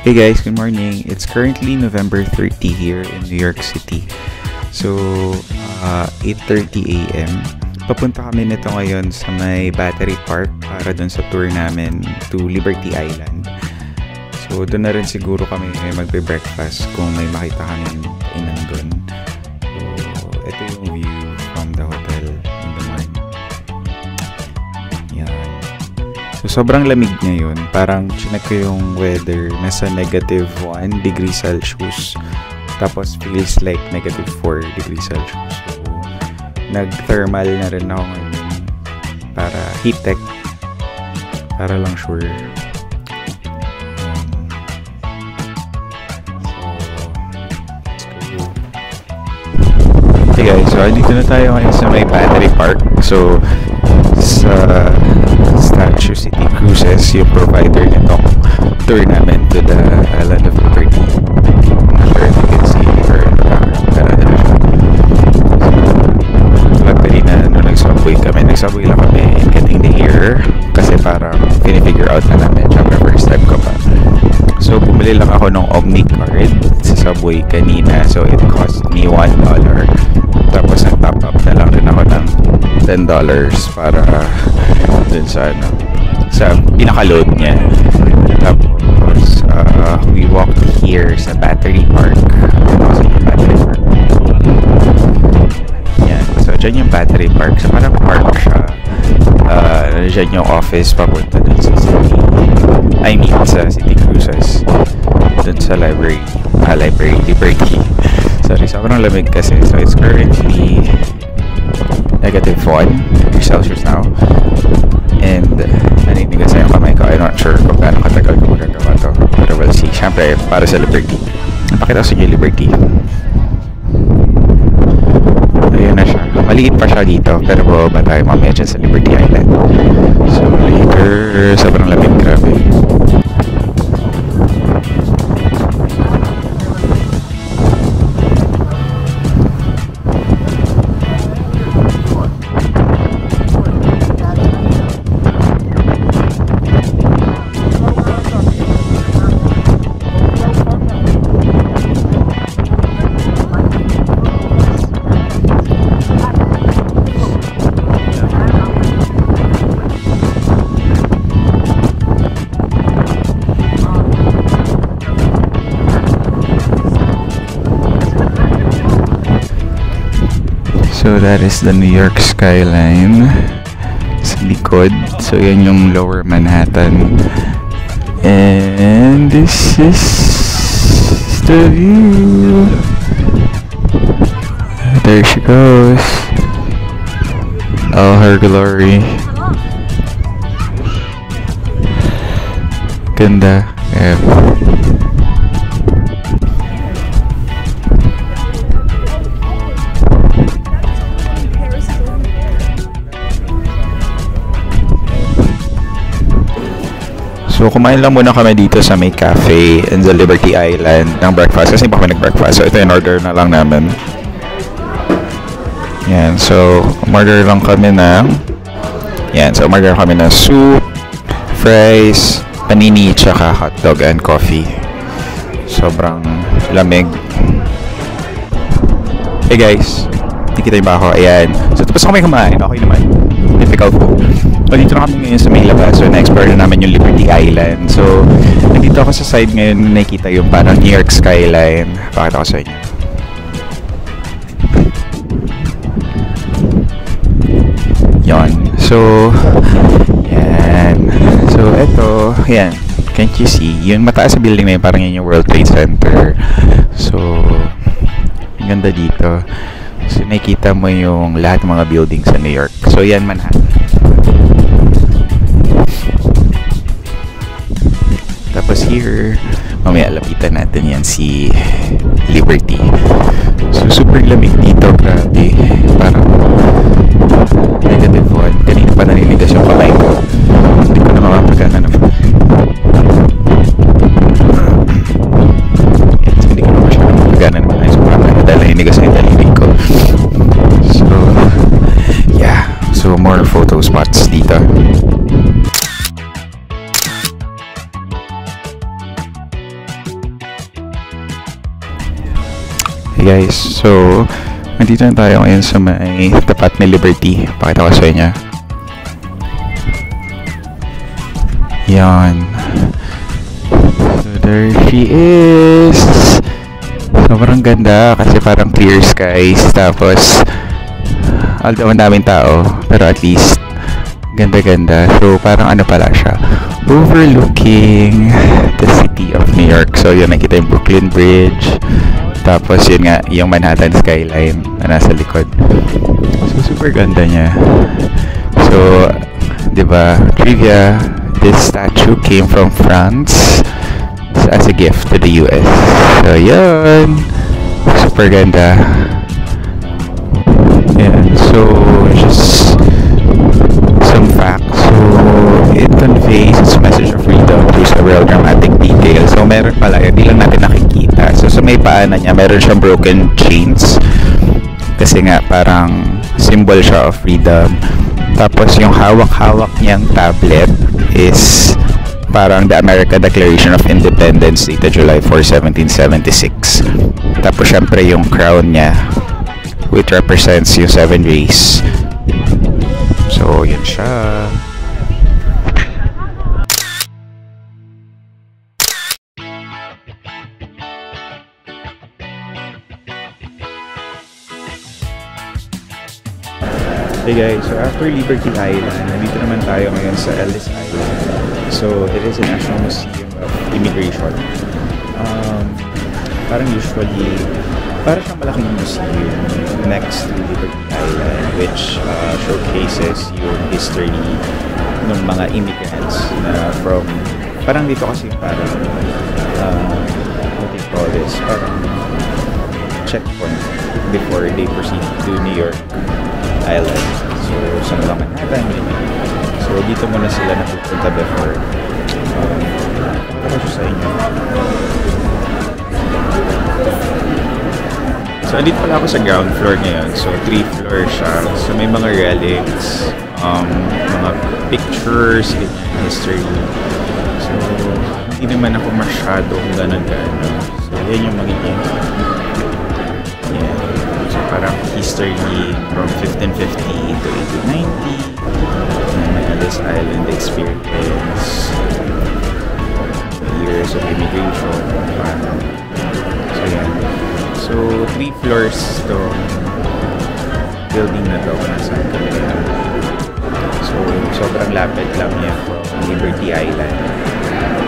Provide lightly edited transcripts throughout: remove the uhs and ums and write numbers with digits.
Hey guys, good morning. It's currently November 30 here in New York City. So, 8:30 a.m. Papunta kami nito ngayon sa may Battery Park para dun sa tour namin to Liberty Island. So, doon na rin siguro kami magbe-breakfast kung may makita kami inan dun. So, ito yung view from the hotel in the morning. Yan. So, sobrang lamig ngayon. Parang chinek ko yung weather. Nasa -1 degree Celsius. Tapos, feels like -4 degree Celsius. So, nag-thermal na rin ako ngayon. Para heat tech. Para lang sure. So, okay guys. So, dito na tayo ngayon sa may Battery Park. So, sa Statue City Cruises, yung provider nitong tour namin to the Island of Liberty. I'm not sure if you can see or pero na siya. So, luckily na nung nag-subway lang kami in getting here kasi parang pinifigure out na namin. Siyempre first time ko pa. So, bumili lang ako ng Omni card sa subway kanina. So, it cost me $1. Tapos, nag-top up na lang rin ako ng $10 para dun sa pinaka-load niya. Tapos, we walked here sa Battery Park. Yan. So, dyan yung Battery Park. So, parang park siya. Dyan yung office papunta dun sa city. Sa City Cruises. Dun sa library. Liberty. Sorry, sobrang lamig kasi. So, it's currently -1 degrees Celsius now. And, naninigas na yung kamay ko. I'm not sure kung gaano katagal ko magagawa to. Pero we'll see. Siyempre, para sa Liberty. Napakita ko sa inyo Liberty. Ayun na siya. Maliit pa siya dito. Pero bababa tayo mamaya dyan sa Liberty Island. So, later, sobrang lamig. Grabe. So that is the New York skyline sa likod. So yan yung Lower Manhattan. And this is the view. There she goes. All her glory. Ganda. Yeah. So, kumain lang muna kami dito sa may cafe in the Liberty Island ng breakfast. Kasi pa kami nag-breakfast. So, ito yung order na lang namin. Yan. So, order lang kami ng soup, fries, panini, tsaka hotdog and coffee. Sobrang lamig. Hey guys. Nakikita ba ako? Ayan. So, tapos kami kumain. Okay naman. Difficult po. So, dito na kami ngayon sa may labas. So, na-explore na namin yung Liberty Island. So, nandito ako sa side ngayon, nakikita yung parang New York skyline. Pakita ko sa inyo. Yan. So, yan. So, eto. Yan. Can't you see? Yung mataas sa building na yun, parang yun yung World Trade Center. So, ang ganda dito. So, nakikita mo yung lahat ng mga buildings sa New York. So, yan Manhattan. Tapos here, mamaya lapitan natin yan si Liberty. So, super lamig dito. Grabe. Parang -1. Kanina pa naninigas yung kamay ko. Hindi ko na makapagana na. Hindi ko na masyadong makapagana naman. So, dahil naninigas na yung daliri ko. So, yeah. So, more photo spots dito. Hey guys, so nandito na tayo ngayon sa may tapat ni Liberty. Pakita ko sa inyo. Yan. So there she is. Sobrang ganda kasi parang clear skies. Tapos although ang daming tao, pero at least ganda-ganda. So parang ano pala siya, overlooking the city of New York. So yun, nakita yung Brooklyn Bridge. Tapos yun nga, yung Manhattan skyline na nasa likod. So super ganda niya. So, di ba, trivia, this statue came from France as a gift to the US. So yun, super ganda. Yeah, so just some facts. So it conveys its message of freedom through several dramatic details. So meron pala, hindi lang natin nakikita. So sa may paanan niya, meron siyang broken chains. Kasi nga parang symbol siya of freedom. Tapos yung hawak-hawak niyang tablet is parang the American Declaration of Independence dated July 4, 1776. Tapos syempre yung crown niya, which represents yung 7 rays. So yun siya. Hey guys, so after Liberty Island, nandito naman tayo ngayon sa Ellis Island. So it is a National Museum of Immigration. Parang usually, parang siyang malaking museum next to Liberty Island, which showcases yung history ng mga immigrants na from, parang dito kasi parang what do you call this, parang checkpoint before they proceed to New York Island. So sa mga Manhattan, so dito muna sila napupunta before. Ano siya sa inyo? So andito pala ako sa ground floor ngayon. So 3 floors siya. So may mga relics, mga pictures, history. So hindi naman ako masyadong ganun-ganun. So yan yung magiging parang history from 1550 to 1890 and Ellis Island experience, years of immigration. So yan. So 3 floors to building na to kung nasaan kami. So sobrang lapit lang yan from Liberty Island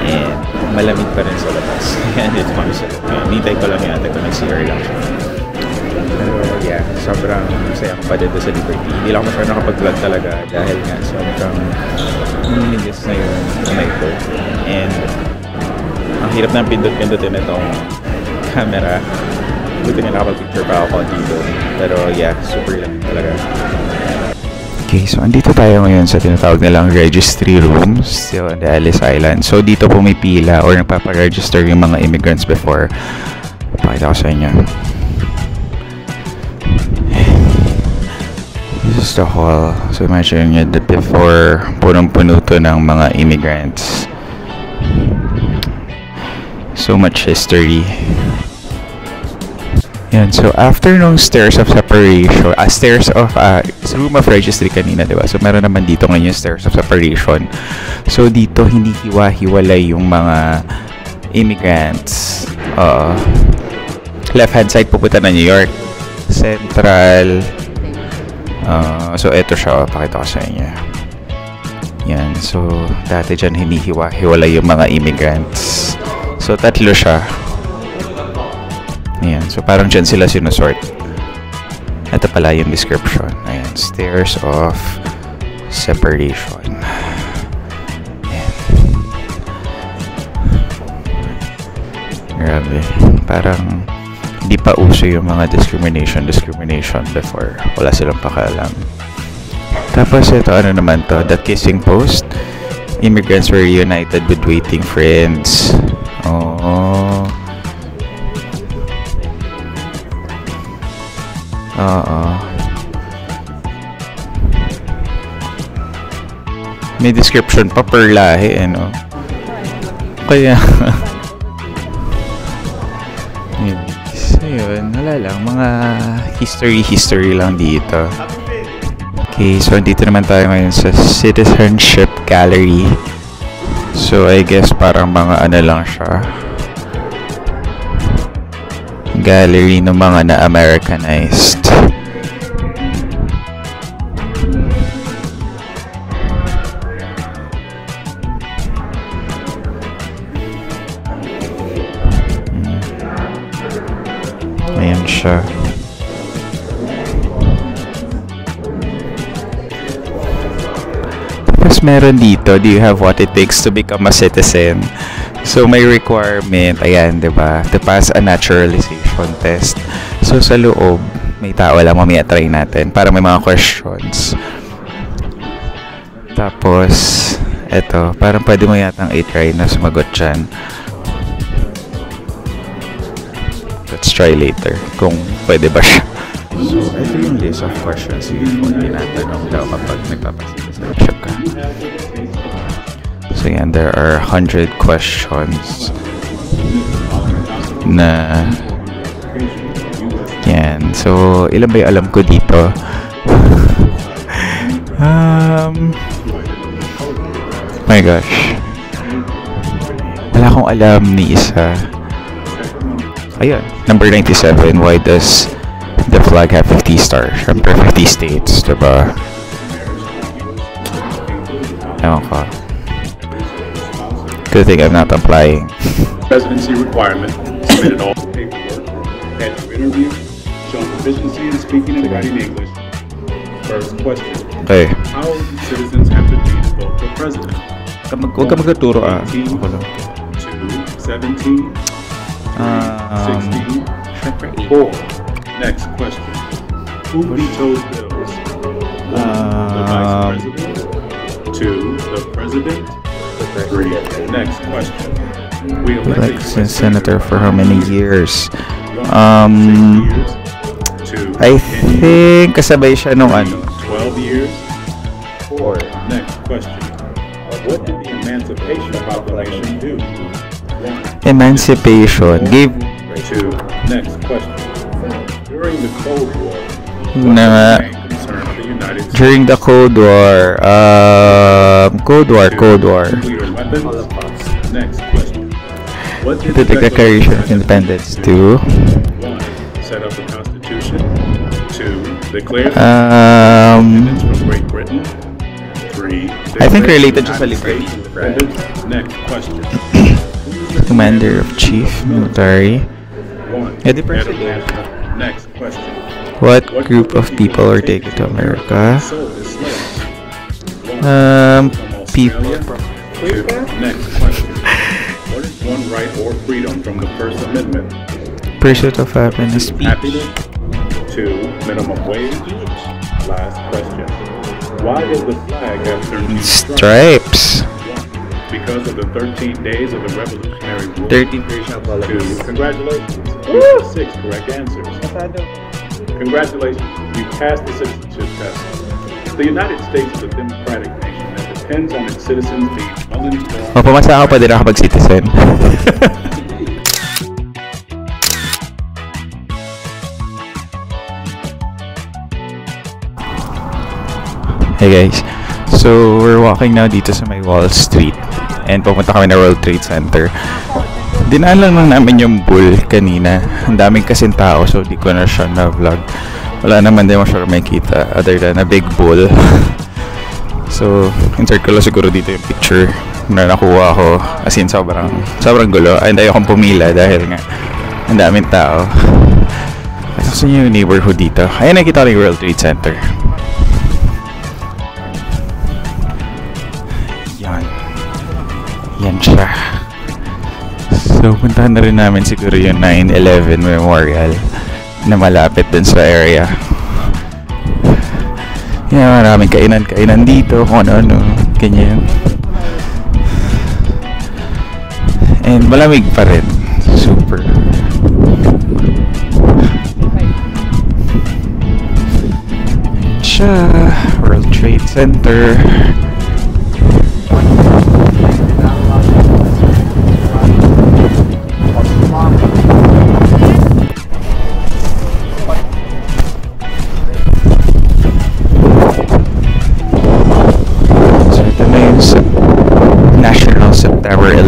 and malamig pa rin sa labas. And it's kami sa nintay ko lang yata kung nag-CR lang siya. Pero yeah, sobrang masaya ko pa dito sa Liberty. Hindi lang ako masyadong nakapag-vlog talaga dahil nga sobrang nilinis na yung kamay ko. And ang hirap na pindot-pindotin itong camera. Buti nga nakapag-picture pa ako dito. Pero yeah, super lang talaga. Okay, so andito tayo ngayon sa tinatawag nilang registry room still on the Ellis Island. So dito pumipila or nagpaparegister yung mga immigrants before. Pakita ko sa inyo. This is the hall. So imagine nyo that before, punong-puno to ng mga immigrants. So much history. Yan. So after nung stairs of separation, stairs of, room of registry kanina, diba? So meron naman dito ngayon yung stairs of separation. So dito, hindi hiwa-hiwalay yung mga immigrants. Left hand side pupunta na New York. Central. So eto siya, pakita ko sa inyo. Yan, so dati dyan hinihiwa-hiwalay yung mga immigrants. So tatlo siya. Ayan, so parang dyan sila sinusort. Ito pala yung description. Ayan, stairs of separation. Ayan. Grabe, parang hindi pa uso yung mga discrimination before. Wala silang pakialam. Tapos ito, ano naman to? The kissing post. Immigrants were reunited with waiting friends. Oh. May description pa per lahi, ano? Kaya... So yun, Wala lang, mga history lang dito. Okay, so dito naman tayo ngayon sa Citizenship Gallery. So I guess parang mga ano lang siya, gallery ng mga na-Americanized. Ayan siya. Tapos meron dito, do you have what it takes to become a citizen? So may requirement, ayan, 'di ba? To pass a naturalization test. So sa loob, may tao lang, mamaya try natin para may mga questions. Tapos eto, parang pwede mo yatang i-try na sumagot dyan. Let's try later kung pwede ba siya. So, ito yung list of questions usually tinatanong daw kapag nagpapasitizenship ka. So, yan, there are 100 questions na yan. So, ilan ba yung alam ko dito? My gosh. Wala akong alam ni isa. Ayun, number 97, why does the flag have 50 stars? Syempre 50 states, diba? Ewan ko. Good thing I'm not applying. Residency requirement, submitted all paperwork, had your interview, shown proficiency in speaking and writing English. First question. Okay. How old do citizens have to be to vote for president? Huwag ka magtuturo 18, Ako lang. 2, 17, 16, 4. Next question. Who vetoes bills? 1. The vice president. 2. The president. 3. Next question. We Like senator for how many years? 1. 6 years. 2. I 10 years. think kasabay siya nung 12 years. 4. Next question. What did the Emancipation Proclamation do? 1. Emancipation. Gave 2. Next question. During the Cold War, na concerned the United States. during the Cold War. Cold War. Nuclear weapons. Next question. What did The Declaration of Independence do? 1. Set up the Constitution. 2. Declare independence from Great Britain. 3. I think declare related the to sa United liberty. States independent. Next question. Commander of Chief Military. 1. Yeah, the Head of president. national. Next question. What group of people were taken to America? Sold as slaves. 1. From People. Australia. 2. Next question. What is one right or freedom from the First Amendment? Pursuit of happiness. Happiness. 2. Minimum wage. Last question. Why does the flag have 13 stripes? Stripes. 1. Because of the 13 days of the Revolutionary War. 13 2. Congratulations. You have 6 correct answers. Congratulations. You passed the citizenship test. The United States is a democratic nation that depends on its citizens being well-informed. Mapamasa ako pa din ako mag-citizen. Hey guys, so we're walking now dito sa may Wall Street and pupunta kami na World Trade Center. Dinaan lang namin yung bull kanina. Ang daming kasing tao, so di ko na siya na-vlog. Wala naman din mo siya makita other than a big bull. So, insert ko lang siguro dito yung picture na nakuha ko. As in, sobrang gulo. Ay, hindi akong pumila dahil nga ang daming tao. Kasi yung neighborhood dito. Ayun, nakita ko yung World Trade Center. Yan siya. So, puntahan na rin namin siguro yung 9/11 Memorial na malapit dun sa area. Yan, maraming kainan dito, kung ano-ano, ganyan. And malamig pa rin. Super. Siya, World Trade Center.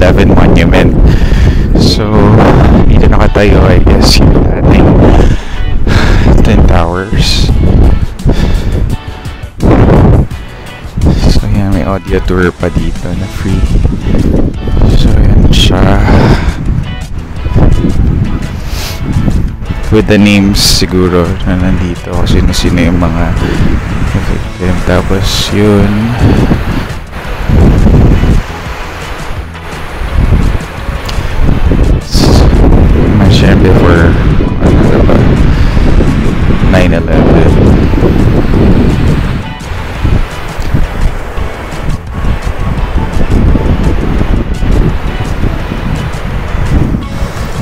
9/11 monument. So, dito nakatayo, I guess, yung ating Twin Towers. So, yan, may audio tour pa dito na free. So, yan siya. With the names siguro na nandito kung sino-sino yung mga victim. Tapos yun, mentioned before, ano ba, 9/11.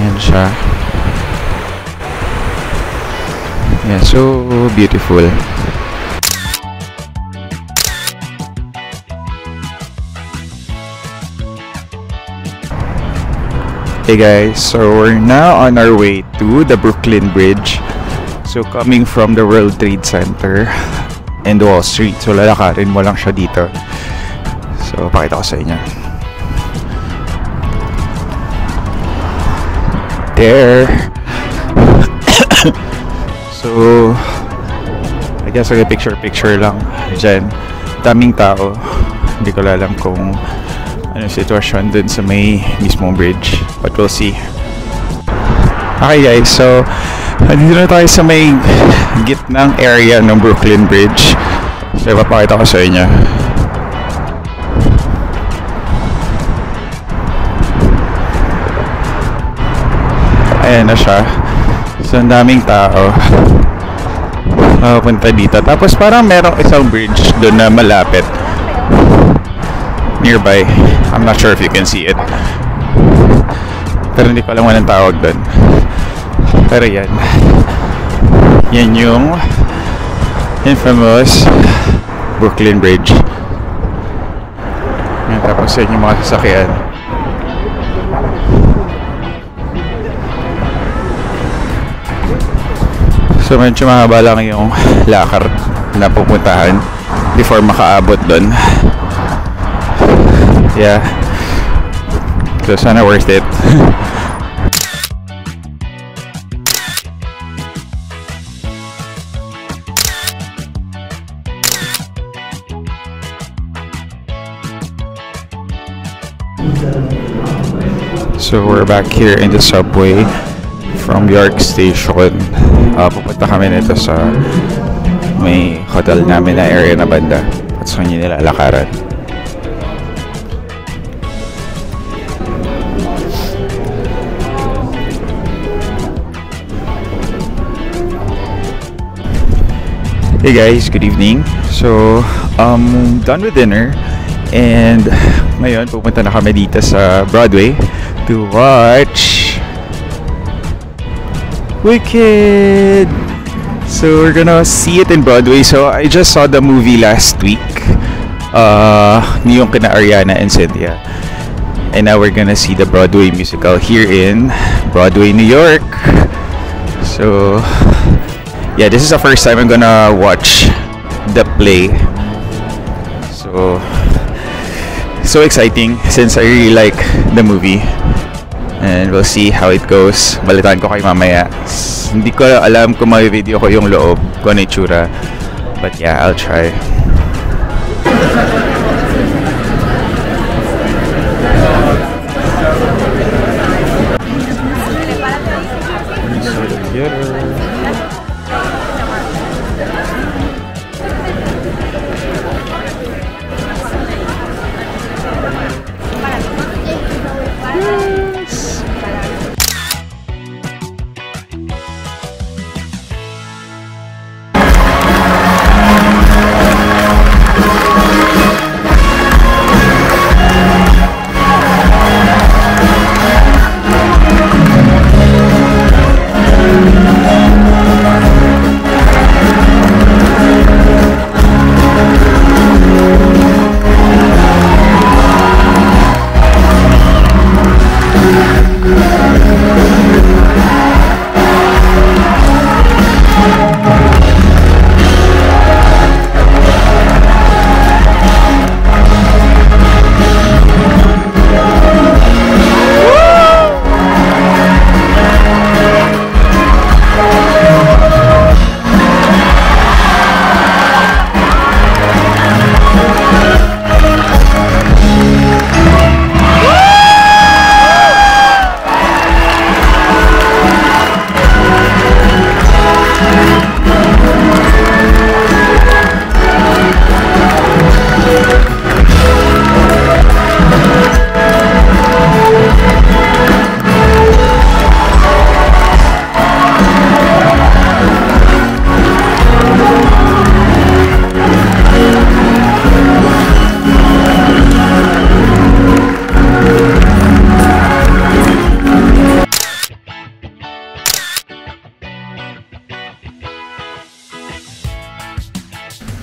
Yan siya. Yeah, so beautiful. Hey guys, so we're now on our way to the Brooklyn Bridge. So coming from the World Trade Center and Wall Street. So lalakarin mo lang siya dito. So pakita ko sa inyo. There. So I guess picture lang dyan. Daming tao. Hindi ko alam kung ano sitwasyon dun sa may mismong bridge, but we'll see. Okay guys, so nandito na tayo sa may gitnang area ng Brooklyn Bridge. So ipapakita ko sa inyo. Ayan na siya. So ang daming tao punta dito. Tapos parang merong isang bridge doon na malapit nearby. I'm not sure if you can see it, pero hindi ko alam anong tawag doon. Pero yan yung infamous Brooklyn Bridge. Yan, tapos yan yung mga sasakyan. So medyo mahaba lang yung lakar na pupuntahan before makaabot doon. Yeah, so sana worth it. So we're back here in the subway from York Station. Pupunta kami nito sa may hotel namin na area na banda at saan nyo nilalakaran. Hey guys, good evening. So, done with dinner and ngayon pupunta na kami dito sa Broadway to watch Wicked. So we're gonna see it in Broadway. So I just saw the movie last week, yung kina Ariana and Cynthia, and now we're gonna see the Broadway musical here in Broadway, New York. So yeah, this is the first time I'm gonna watch the play. So exciting since I really like the movie. And we'll see how it goes. Balitaan ko kayo mamaya. Hindi ko alam kung may video ko yung loob, kung ano itsura. But yeah, I'll try.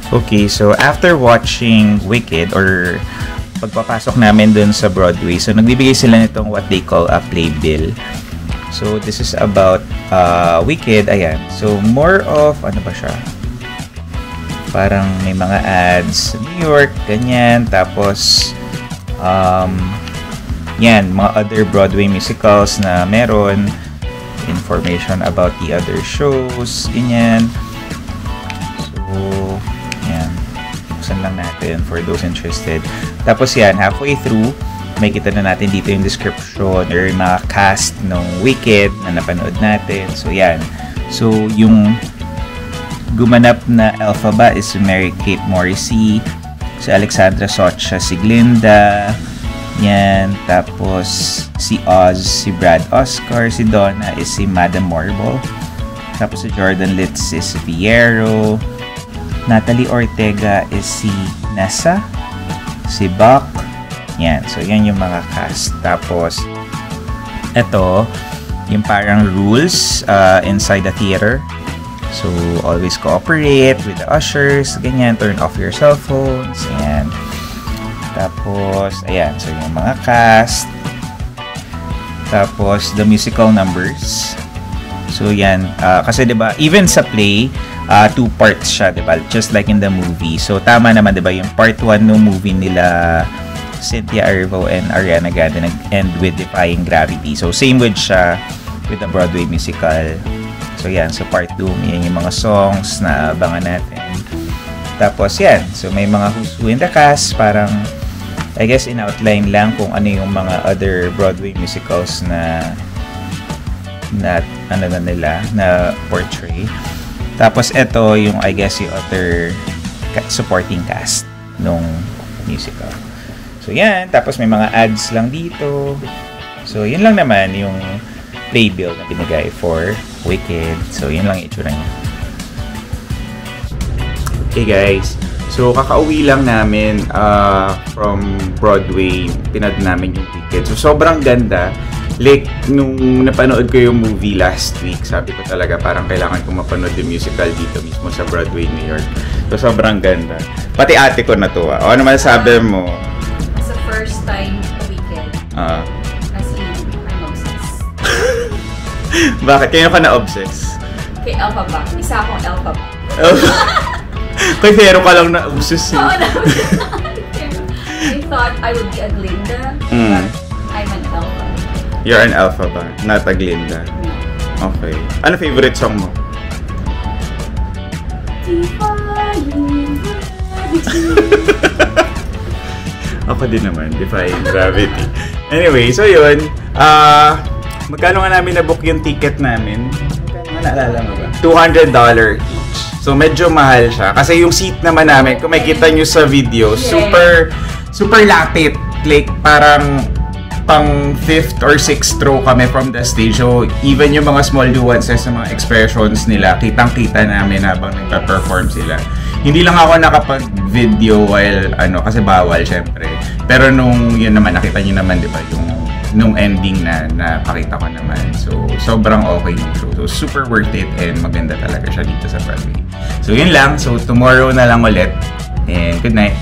Okay, so after watching Wicked or pagpapasok namin dun sa Broadway, so nagbibigay sila nitong what they call a playbill. So this is about Wicked, ayan. So more of, ano ba siya? Parang may mga ads sa New York, ganyan. Tapos, yan, mga other Broadway musicals na meron. Information about the other shows, ganyan. So, yan. Buksan lang natin for those interested. Tapos yan, halfway through, may kita na natin dito yung description or yung mga cast ng Wicked na napanood natin. So, yan. So, yung gumanap na Elphaba is si Mary-Kate Morrissey, si Alexandra Socha, si Glinda, yan. Tapos, si Oz, si Brad Oscar, si Donna is si Madame Marble. Tapos, si Jordan Litz is si Fierro. Natalie Ortega is si Nessa, si Buck. Yan. So, yan yung mga cast. Tapos, eto, yung parang rules inside the theater. So, always cooperate with the ushers. Ganyan. Turn off your cell phones. Ayan. Tapos, ayan. So, yung mga cast. Tapos, the musical numbers. So, yan. Kasi, diba, even sa play, 2 parts siya, diba? Just like in the movie. So, tama naman, diba? Yung part 1 ng movie nila Cynthia Erivo and Ariana Grande nag-end with Defying Gravity. So, same with siya with the Broadway musical. So, yan. So, part 2, yan yung mga songs na abangan natin. Tapos, yan. So, may mga who's who in the cast. Parang, I guess, in-outline lang kung ano yung mga other Broadway musicals na ano na nila, na portray. Tapos, ito yung, I guess, yung other supporting cast nung musical. So, yan. Tapos, may mga ads lang dito. So, yun lang naman yung playbill na binigay for Wicked. So, yun lang yung itsura niya. Okay, guys. So, kakauwi lang namin from Broadway. Pinad namin yung Wicked. So, sobrang ganda. Like, nung napanood ko yung movie last week, sabi ko talaga parang kailangan kong mapanood yung musical dito mismo sa Broadway, New York. So, sobrang ganda. Pati ate ko natuwa. O, ano masasabi mo? Sa first time Wicked. Kasi, I'm obsessed. Bakit? Kaya ka na-obsessed? Kay Elphaba. Isa akong Elphaba. Kay Fierro ka lang na-obsessed. Oo, I thought I would be a Glinda, but I'm an Elphaba. You're an Elphaba, not a Glinda. Okay. Ano favorite song mo? Defying Gravity. Ako din naman, Defying Gravity. Anyway, so yun. Magkano nga namin na-book yung ticket namin? Magkano nga naalala mo ba? $200 each. So medyo mahal siya. Kasi yung seat naman namin, kung makikita nyo sa video, super lapit. Like parang pang 5th or 6th row kami from the stage. So, even yung mga small nuances sa mga expressions nila, kitang-kita namin habang nagpa-perform sila. Hindi lang ako nakapag-video while, kasi bawal, syempre. Pero nung, yun naman, nakita nyo naman, di ba, yung nung ending na napakita ko naman. So, sobrang okay yung show. So, super worth it and maganda talaga siya dito sa Broadway. So, yun lang. So, tomorrow na lang ulit. And good night.